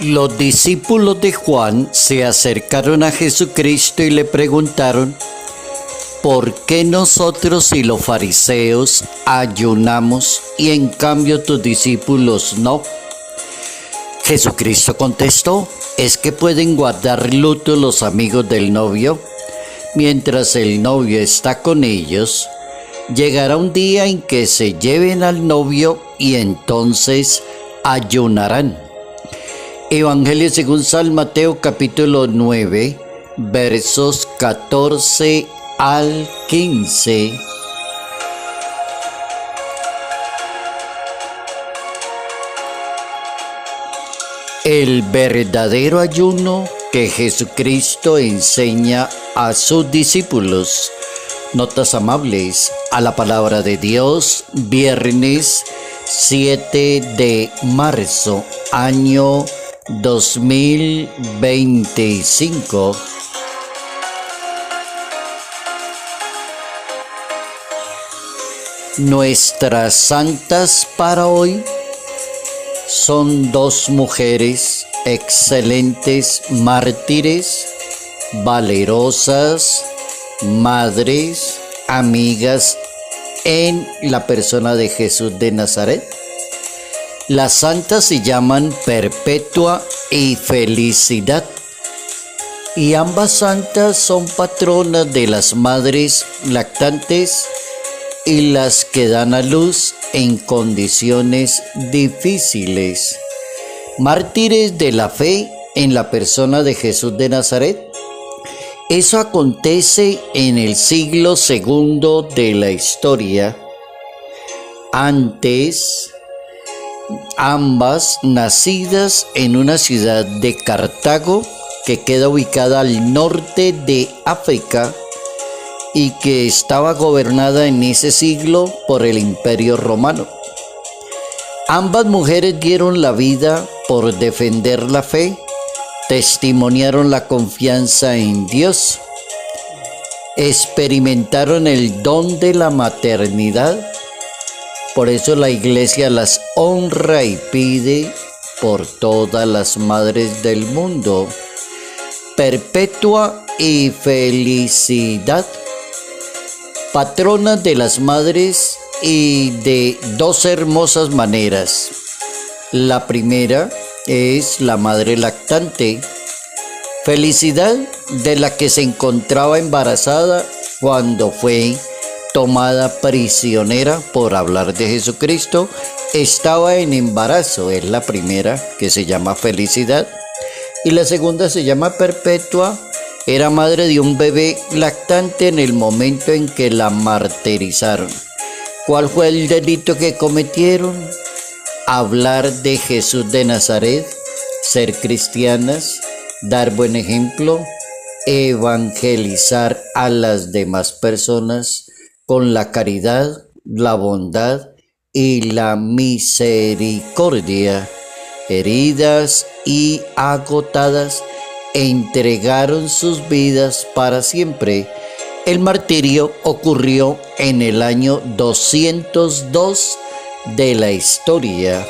Los discípulos de Juan se acercaron a Jesucristo y le preguntaron: ¿por qué nosotros y los fariseos ayunamos y en cambio tus discípulos no? Jesucristo contestó: ¿es que pueden guardar luto los amigos del novio? Mientras el novio está con ellos, llegará un día en que se lleven al novio y entonces ayunarán. Evangelio según San Mateo capítulo 9, versos 14 al 15. El verdadero ayuno que Jesucristo enseña a sus discípulos. Notas amables a la palabra de Dios, viernes 7 de marzo, año 2025. Nuestras santas para hoy son dos mujeres excelentes, mártires, valerosas, madres, amigas en la persona de Jesús de Nazaret. Las santas se llaman Perpetua y Felicidad, y ambas santas son patronas de las madres lactantes y las que dan a luz en condiciones difíciles. Mártires de la fe en la persona de Jesús de Nazaret. Eso acontece en el siglo segundo de la historia. Antes, ambas nacidas en una ciudad de Cartago, que queda ubicada al norte de África y que estaba gobernada en ese siglo por el Imperio Romano. Ambas mujeres dieron la vida por defender la fe, testimoniaron la confianza en Dios, experimentaron el don de la maternidad. Por eso la Iglesia las honra y pide por todas las madres del mundo. Perpetua y Felicidad, patronas de las madres y de dos hermosas maneras. La primera es la madre lactante, Felicidad, de la que se encontraba embarazada cuando fue tomada prisionera por hablar de Jesucristo. Estaba en embarazo, es la primera, que se llama Felicidad, y la segunda se llama Perpetua. Era madre de un bebé lactante en el momento en que la martirizaron. ¿Cuál fue el delito que cometieron? Hablar de Jesús de Nazaret, ser cristianas, dar buen ejemplo, evangelizar a las demás personas con la caridad, la bondad y la misericordia. Heridas y agotadas, entregaron sus vidas para siempre. El martirio ocurrió en el año 202 de la historia.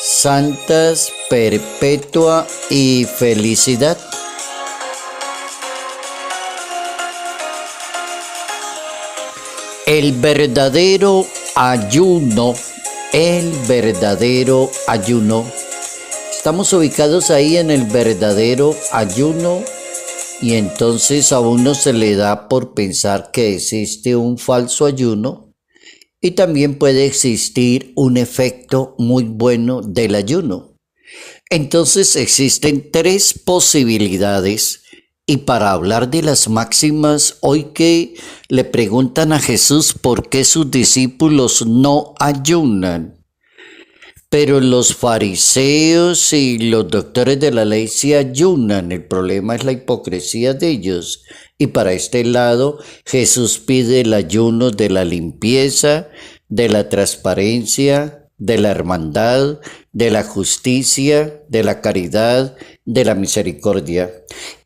Santas Perpetua y Felicidad. El verdadero ayuno, Estamos ubicados ahí en el verdadero ayuno, y entonces a uno se le da por pensar que existe un falso ayuno, y también puede existir un efecto muy bueno del ayuno. Entonces existen tres posibilidades, y para hablar de las máximas, hoy que le preguntan a Jesús por qué sus discípulos no ayunan. Pero los fariseos y los doctores de la ley sí ayunan. El problema es la hipocresía de ellos. Y para este lado, Jesús pide el ayuno de la limpieza, de la transparencia, de la hermandad, de la justicia, de la caridad, de la misericordia.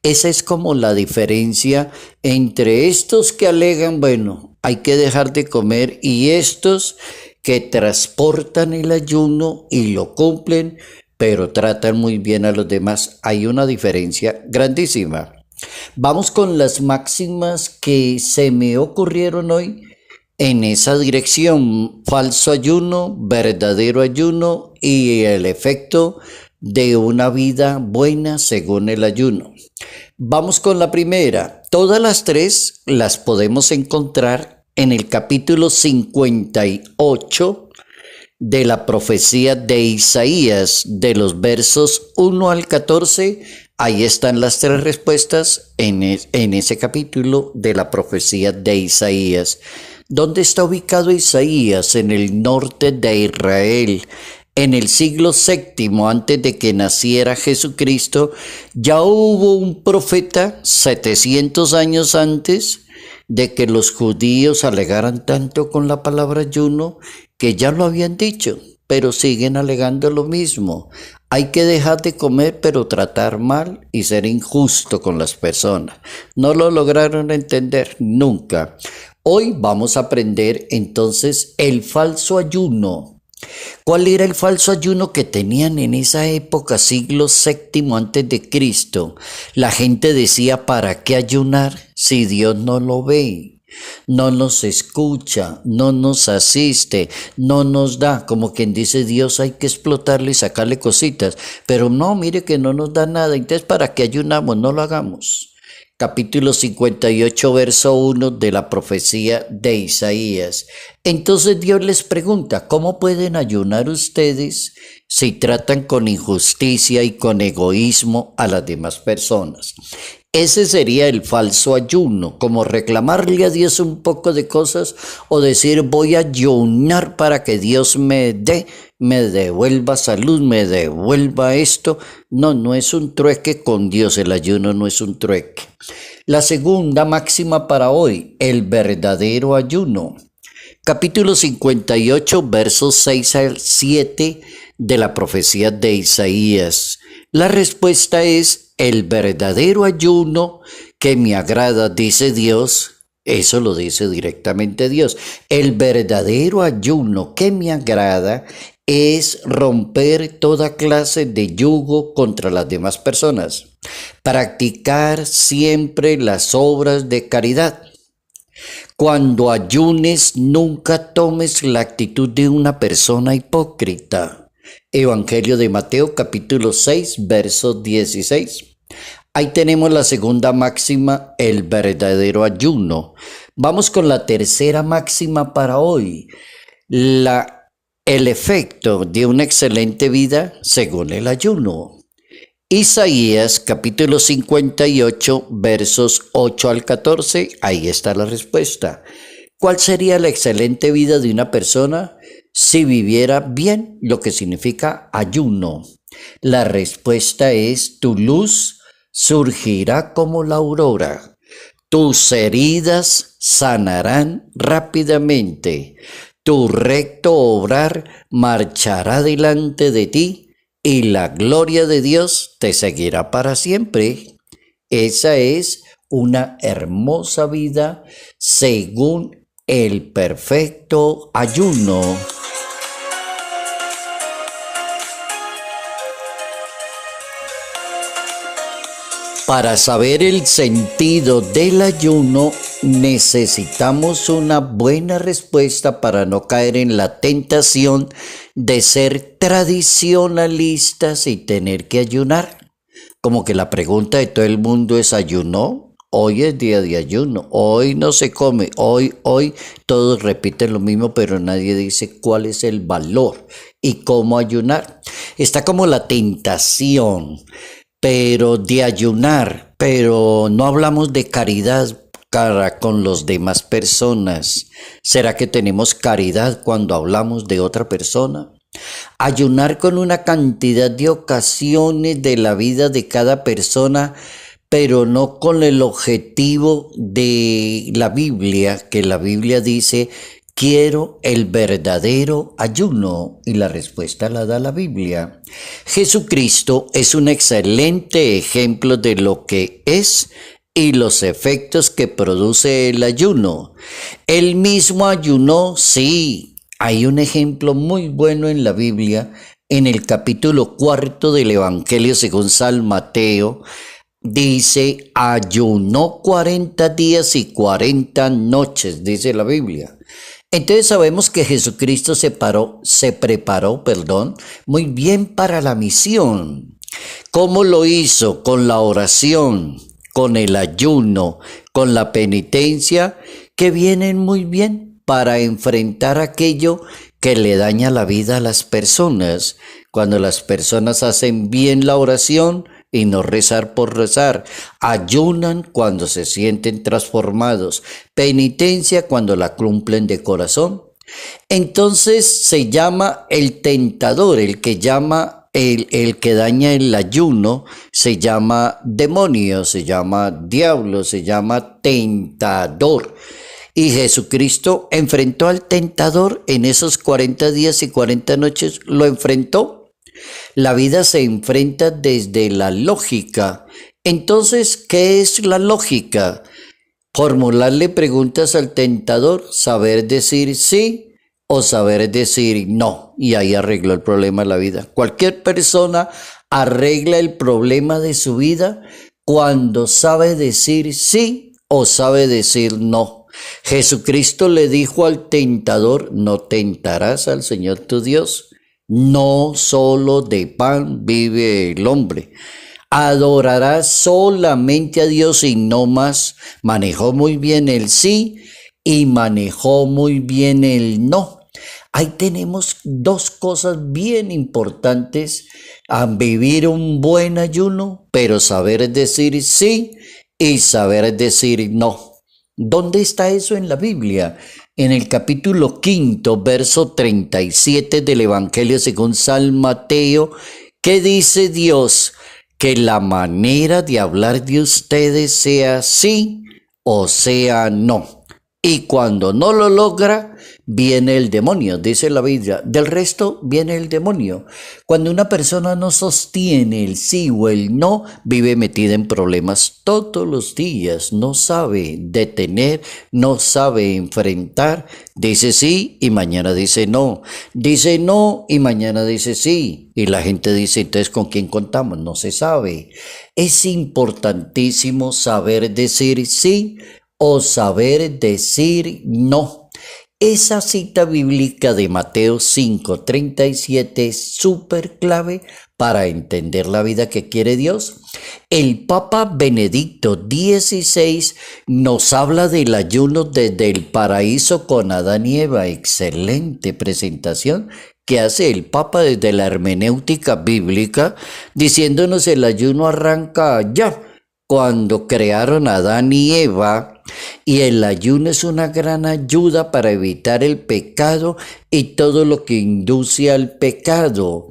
Esa es como la diferencia entre estos que alegan, bueno, hay que dejar de comer, y estos que transportan el ayuno y lo cumplen, pero tratan muy bien a los demás. Hay una diferencia grandísima. Vamos con las máximas que se me ocurrieron hoy en esa dirección: falso ayuno, verdadero ayuno y el efecto de una vida buena según el ayuno. Vamos con la primera. Todas las tres las podemos encontrar en el capítulo 58 de la profecía de Isaías, de los versos 1 al 14. Ahí están las tres respuestas en ese capítulo de la profecía de Isaías. ¿Dónde está ubicado Isaías? En el norte de Israel. En el siglo VII, antes de que naciera Jesucristo, ya hubo un profeta 700 años antes de que los judíos alegaran tanto con la palabra ayuno, que ya lo habían dicho, pero siguen alegando lo mismo. Hay que dejar de comer, pero tratar mal y ser injusto con las personas. No lo lograron entender nunca. Hoy vamos a aprender entonces el falso ayuno. ¿Cuál era el falso ayuno que tenían en esa época, siglo VII antes de Cristo? La gente decía: ¿para qué ayunar si Dios no lo ve? No nos escucha, no nos asiste, no nos da. Como quien dice, Dios hay que explotarle y sacarle cositas. Pero no, mire que no nos da nada. Entonces, ¿para qué ayunamos? No lo hagamos. Capítulo 58, verso 1 de la profecía de Isaías. Entonces Dios les pregunta: ¿cómo pueden ayunar ustedes si tratan con injusticia y con egoísmo a las demás personas? Ese sería el falso ayuno, como reclamarle a Dios un poco de cosas o decir: voy a ayunar para que Dios me devuelva salud, me devuelva esto. No, no es un trueque con Dios, el ayuno no es un trueque. La segunda máxima para hoy: el verdadero ayuno. Capítulo 58, versos 6 al 7 de la profecía de Isaías. La respuesta es: el verdadero ayuno que me agrada, dice Dios. Eso lo dice directamente Dios. El verdadero ayuno que me agrada es romper toda clase de yugo contra las demás personas. Practicar siempre las obras de caridad. Cuando ayunes, nunca tomes la actitud de una persona hipócrita. Evangelio de Mateo, capítulo 6, verso 16. Ahí tenemos la segunda máxima, el verdadero ayuno. Vamos con la tercera máxima para hoy. El efecto de una excelente vida según el ayuno. Isaías capítulo 58 versos 8 al 14, ahí está la respuesta. ¿Cuál sería la excelente vida de una persona si viviera bien, lo que significa ayuno? La respuesta es: tu luz surgirá como la aurora, tus heridas sanarán rápidamente, tu recto obrar marchará delante de ti, y la gloria de Dios te seguirá para siempre. Esa es una hermosa vida según el perfecto ayuno. Para saber el sentido del ayuno, necesitamos una buena respuesta para no caer en la tentación de ser tradicionalistas y tener que ayunar. Como que la pregunta de todo el mundo es: ¿ayunó? Hoy es día de ayuno, hoy no se come, hoy, todos repiten lo mismo, pero nadie dice cuál es el valor y cómo ayunar. Está como la tentación, pero de ayunar, pero no hablamos de caridad para con las demás personas. ¿Será que tenemos caridad cuando hablamos de otra persona? Ayunar con una cantidad de ocasiones de la vida de cada persona, pero no con el objetivo de la Biblia, que la Biblia dice: quiero el verdadero ayuno, y la respuesta la da la Biblia. Jesucristo es un excelente ejemplo de lo que es y los efectos que produce el ayuno. Él mismo ayunó, sí. Hay un ejemplo muy bueno en la Biblia en el capítulo 4 del Evangelio según San Mateo, dice, ayunó 40 días y 40 noches, dice la Biblia. Entonces sabemos que Jesucristo se preparó, muy bien para la misión. ¿Cómo lo hizo? Con la oración, con el ayuno, con la penitencia, que vienen muy bien para enfrentar aquello que le daña la vida a las personas. Cuando las personas hacen bien la oración y no rezar por rezar, ayunan cuando se sienten transformados, penitencia cuando la cumplen de corazón. Entonces se llama el tentador, el que daña el ayuno, se llama demonio, se llama diablo, se llama tentador. Y Jesucristo enfrentó al tentador en esos 40 días y 40 noches, lo enfrentó. La vida se enfrenta desde la lógica. Entonces, ¿qué es la lógica? Formularle preguntas al tentador, saber decir sí o saber decir no. Y ahí arregló el problema de la vida. Cualquier persona arregla el problema de su vida cuando sabe decir sí o sabe decir no. Jesucristo le dijo al tentador, no tentarás al Señor tu Dios. No solo de pan vive el hombre. Adorarás solamente a Dios y no más. Manejó muy bien el sí y manejó muy bien el no. Ahí tenemos dos cosas bien importantes a vivir un buen ayuno, pero saber decir sí y saber decir no. ¿Dónde está eso en la Biblia? En el capítulo 5, verso 37 del Evangelio según San Mateo, ¿qué dice Dios? Que la manera de hablar de ustedes sea sí o sea no. Y cuando no lo logra, viene el demonio, dice la Biblia. Del resto viene el demonio. Cuando una persona no sostiene el sí o el no, vive metida en problemas todos los días. No sabe detener, no sabe enfrentar. Dice sí y mañana dice no. Dice no y mañana dice sí. Y la gente dice, entonces, ¿con quién contamos? No se sabe. Es importantísimo saber decir sí o saber decir no. Esa cita bíblica de Mateo 5:37 es súper clave para entender la vida que quiere Dios. El Papa Benedicto XVI nos habla del ayuno desde el paraíso con Adán y Eva. Excelente presentación que hace el Papa desde la hermenéutica bíblica, diciéndonos el ayuno arranca allá, cuando crearon a Adán y Eva, y el ayuno es una gran ayuda para evitar el pecado y todo lo que induce al pecado.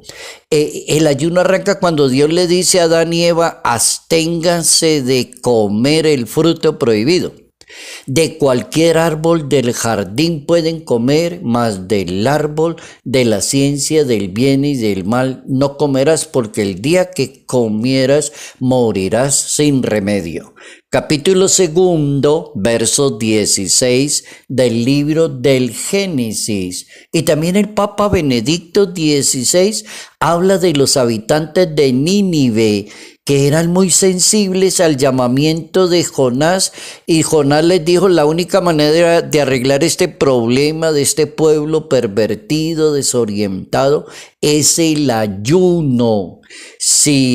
El ayuno arranca cuando Dios le dice a Adán y Eva, absténganse de comer el fruto prohibido. De cualquier árbol del jardín pueden comer, mas del árbol de la ciencia del bien y del mal no comerás, porque el día que comieras morirás sin remedio. Capítulo 2, verso 16 del libro del Génesis. Y también el Papa Benedicto XVI habla de los habitantes de Nínive, que eran muy sensibles al llamamiento de Jonás, y Jonás les dijo, la única manera de arreglar este problema de este pueblo pervertido, desorientado, es el ayuno.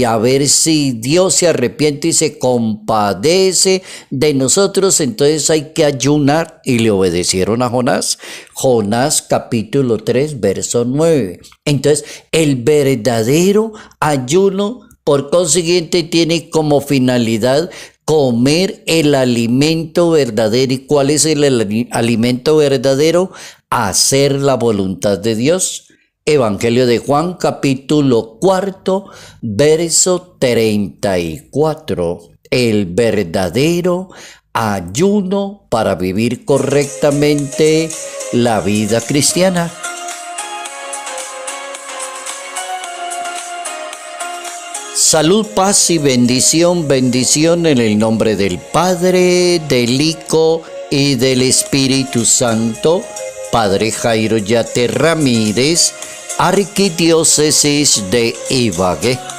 A ver si Dios se arrepiente y se compadece de nosotros, entonces hay que ayunar, y le obedecieron a Jonás. Jonás capítulo 3, verso 9. Entonces, el verdadero ayuno, por consiguiente, tiene como finalidad comer el alimento verdadero. ¿Y cuál es el alimento verdadero? Hacer la voluntad de Dios. Evangelio de Juan, capítulo 4, verso 34. El verdadero ayuno para vivir correctamente la vida cristiana. Salud, paz y bendición, bendición en el nombre del Padre, del Hijo y del Espíritu Santo. Padre Jairo Yate Ramírez, Arquidiócesis de Ibagué.